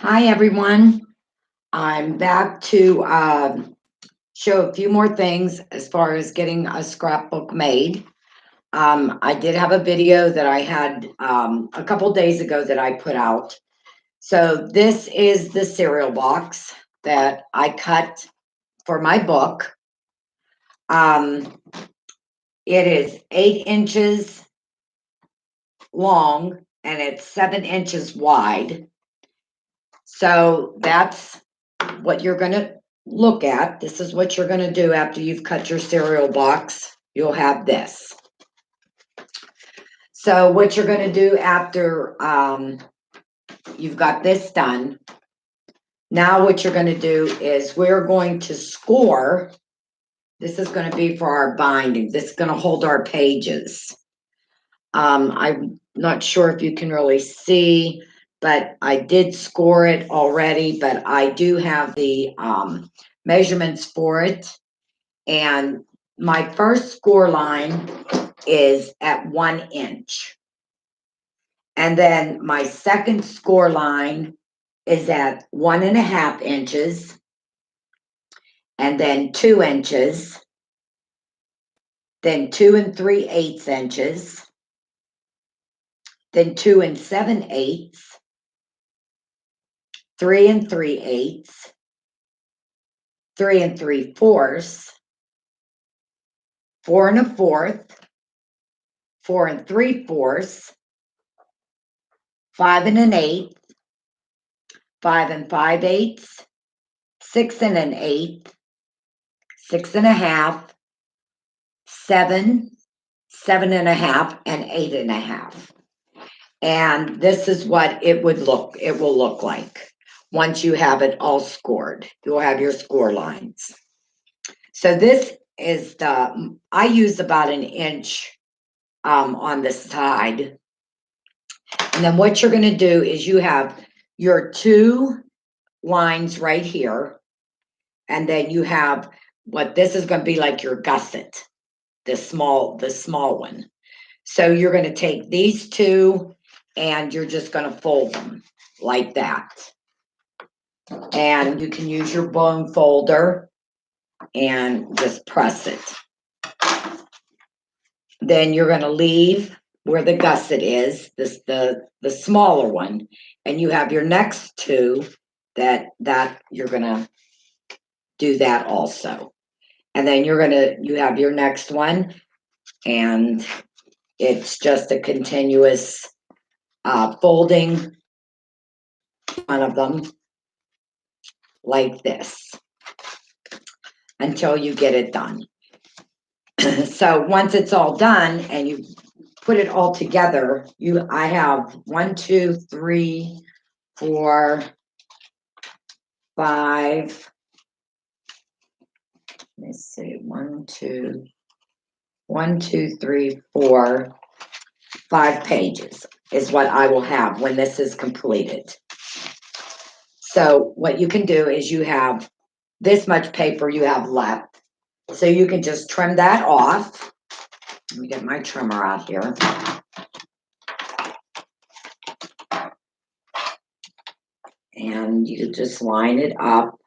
Hi, everyone. I'm back to show a few more things as far as getting a scrapbook made. I did have a video that I had a couple days ago that I put out. So this is the cereal box that I cut for my book. Um, it is 8 inches long and it's 7 inches wide. So that's what you're going to look at. This is what you're going to do after you've cut your cereal box. You'll have this. So what you're going to do after you've got this done, now what you're going to do is we're going to score. This is going to be for our binding. This is going to hold our pages. I'm not sure if you can really see, but I did score it already, but I do have the measurements for it. And my first score line is at 1 inch. And then my second score line is at 1.5 inches, and then 2 inches, then 2 3/8 inches, then 2 7/8, 3 3/8, 3 3/4, 4 1/4, 4 3/4, 5 1/8, 5 5/8, 6 1/8, 6.5, 7, 7.5, and 8.5. And this is what it will look like once you have it all scored. You'll have your score lines. So this is I use about 1 inch on the side. And then what you're going to do is you have your two lines right here. And then you have what this is going to be like your gusset, the small one. So you're going to take these two and you're just going to fold them like that. And you can use your bone folder and just press it. Then you're going to leave where the gusset is, the smaller one, and you have your next two that you're going to do that also. And then you have your next one, and it's just a continuous folding one of them like this until you get it done. So once it's all done and you put it all together, I have 1, 2, 3, 4, 5. Let me see, 1, 2, 1, 2, 3, 4, 5 pages is what I will have when this is completed. So what you can do is you have this much paper you have left. So you can just trim that off. Let me get my trimmer out here. And you just line it up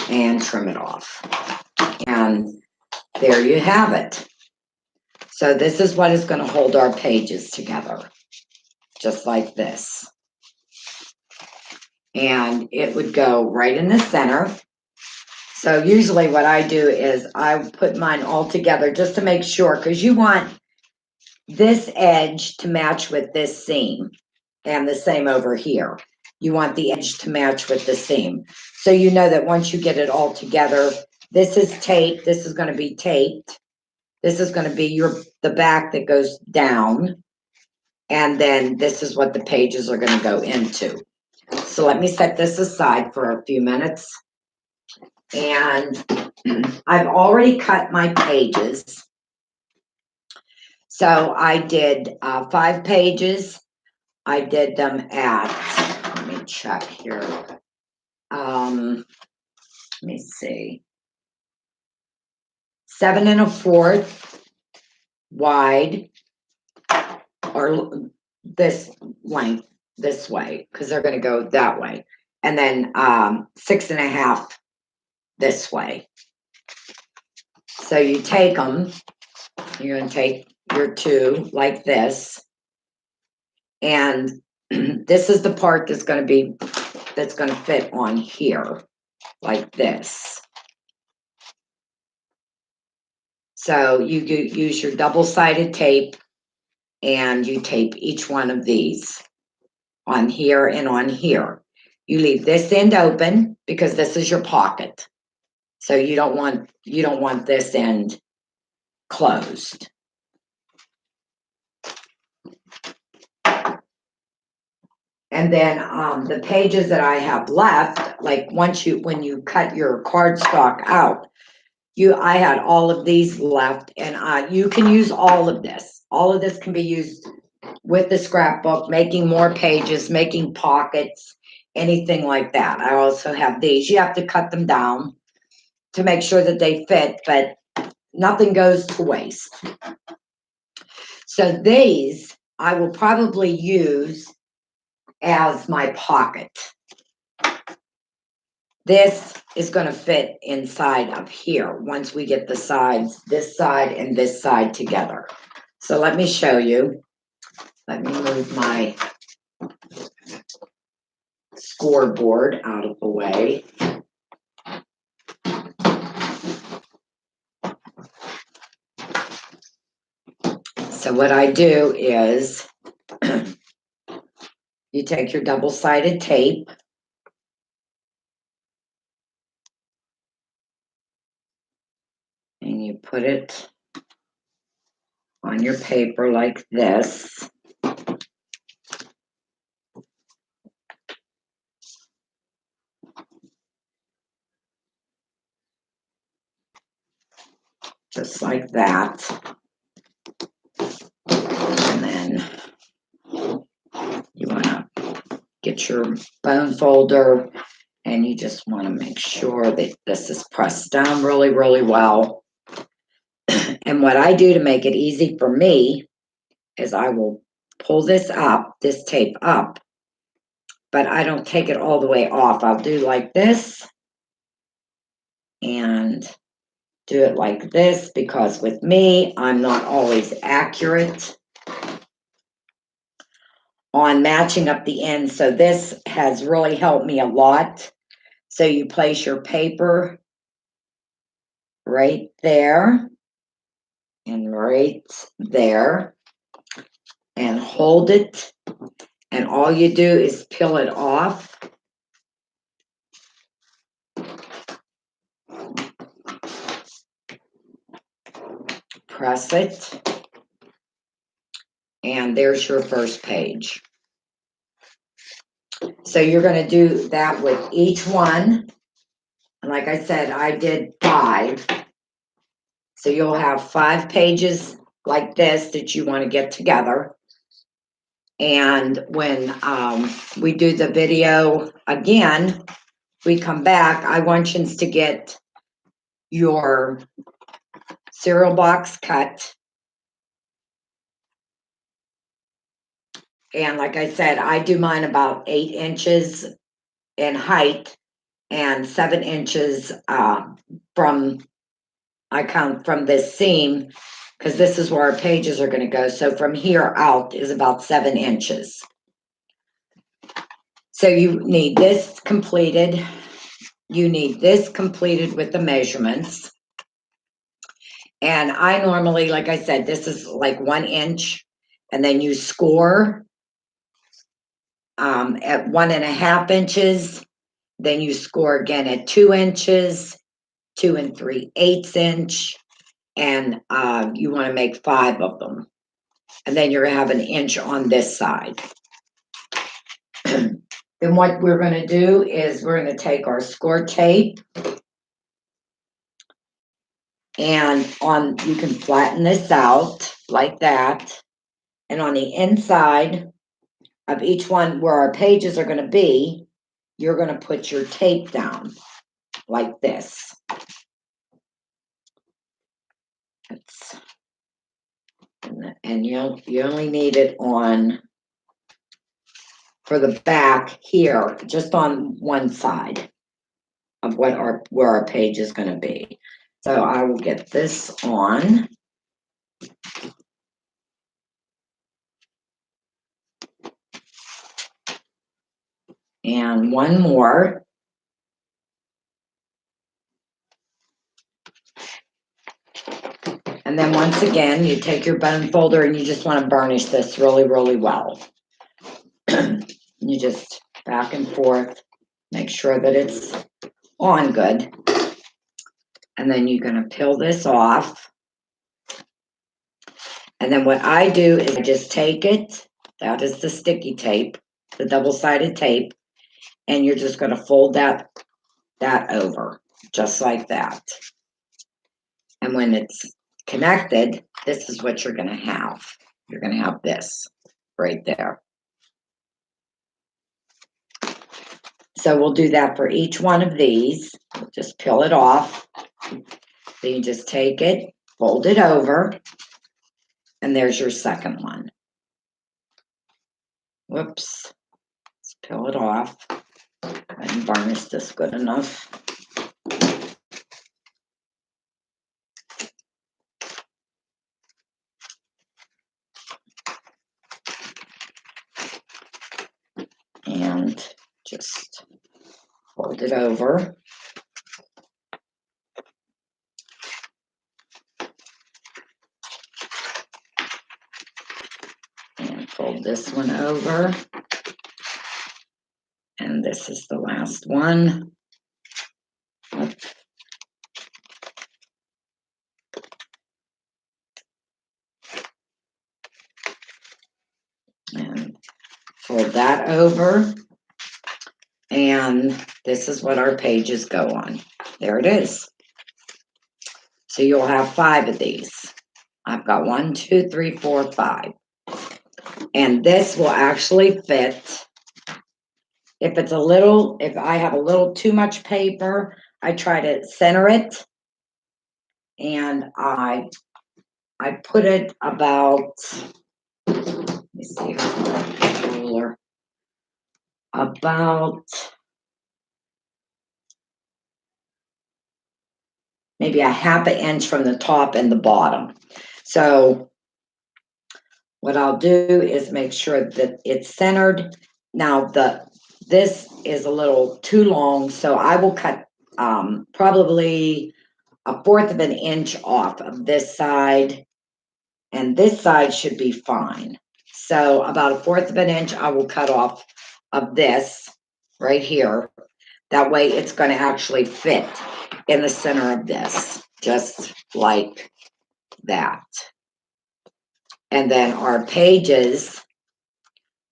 and trim it off. And there you have it. So this is what is going to hold our pages together, just like this. And it would go right in the center. So usually what I do is I put mine all together just to make sure, because you want this edge to match with this seam, and the same over here. You want the edge to match with the seam. So you know that once you get it all together, this is taped, this is going to be taped. This is going to be the back that goes down. And then this is what the pages are going to go into. So let me set this aside for a few minutes. And I've already cut my pages. So I did 5 pages. I did them at, let me check here. Let me see. 7 1/4 wide, or this length, this way, because they're gonna go that way. And then 6.5 this way. So you take them, you're gonna take your two like this. And this is the part that's gonna fit on here, like this. So you use your double-sided tape and you tape each one of these on here and on here. You leave this end open because this is your pocket. So you don't want this end closed. And then the pages that I have left, like when you cut your cardstock out, I had all of these left, and you can use all of this. All of this can be used with the scrapbook, making more pages, making pockets, anything like that. I also have these. You have to cut them down to make sure that they fit, but nothing goes to waste. So these I will probably use as my pocket. This is going to fit inside of here once we get the sides, this side and this side together. So let me show you. Let me move my scoreboard out of the way. So what I do is you take your double-sided tape and you put it on your paper like this. Just like that. And then you want to get your bone folder and you just want to make sure that this is pressed down really, really well. And what I do to make it easy for me is I will pull this tape up, but I don't take it all the way off. I'll do like this and do it like this, because with me, I'm not always accurate on matching up the ends. So this has really helped me a lot. So you place your paper right there and right there and hold it. And all you do is peel it off. Press it. And there's your first page. So you're going to do that with each one. And like I said, I did 5. So you'll have 5 pages like this that you want to get together. And when we do the video again, we come back, I want you to get your cereal box cut. And like I said, I do mine about 8 inches in height and 7 inches I count from this seam, because this is where our pages are going to go. So from here out is about 7 inches. So you need this completed. You need this completed with the measurements. And I normally, like I said, this is like 1 inch. And then you score at 1.5 inches. Then you score again at 2 inches, 2 3/8 inch. And you want to make 5 of them. And then you're going to have 1 inch on this side. Then what we're going to do is we're going to take our score tape, and you can flatten this out like that. And on the inside of each one where our pages are going to be, you're going to put your tape down like this. And you only need it on for the back here, just on one side of where our page is going to be. So I will get this on. And one more. And then once again, you take your bone folder and you just want to burnish this really, really well. You just back and forth, make sure that it's on good. And then you're going to peel this off. And then what I do is I just take it, that is the sticky tape, the double-sided tape, and you're just going to fold that over, just like that. And when it's connected, this is what you're going to have. You're going to have this right there. So we'll do that for each one of these. We'll just peel it off. Then you just take it, fold it over, and there's your second one. Whoops. Let's peel it off and varnish this good enough. And just fold it over. And fold this one over. And this is the last one. And fold that over. And this is what our pages go on. There it is. So you'll have 5 of these. I've got 1, 2, 3, 4, 5. And this will actually fit. If I have a little too much paper, I try to center it. And I put it about, let me see if I have a ruler, about maybe a ½ inch from the top and the bottom. So what I'll do is make sure that it's centered. Now this is a little too long, so I will cut probably 1/4 of an inch off of this side, and this side should be fine. So about 1/4 of an inch I will cut off of this right here. That way it's going to actually fit in the center of this, just like that. And then our pages,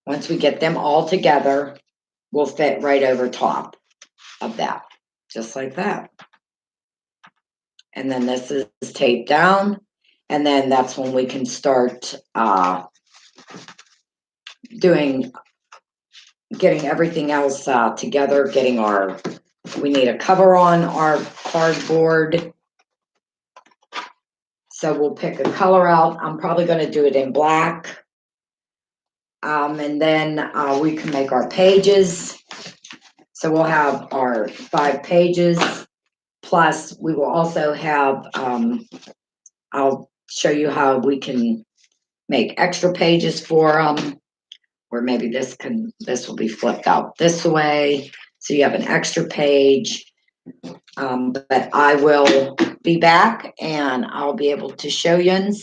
once we get them all together, will fit right over top of that, just like that. And then this is taped down, and then that's when we can start getting everything else together, we need a cover on our cardboard. So we'll pick a color out. I'm probably going to do it in black. And then we can make our pages. So we'll have our 5 pages. Plus, we will also have, I'll show you how we can make extra pages for them. Or maybe this will be flipped out this way. So you have an extra page. But I will be back and I'll be able to show you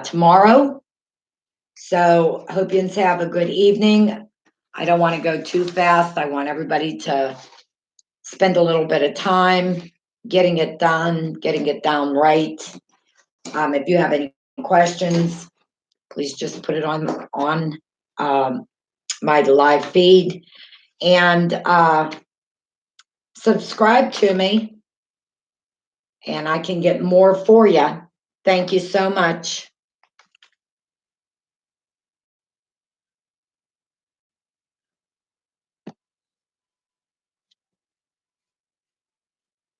tomorrow. So hope you have a good evening. I don't want to go too fast. I want everybody to spend a little bit of time getting it done right. If you have any questions, please just put it on my live feed, and subscribe to me, and I can get more for you. Thank you so much.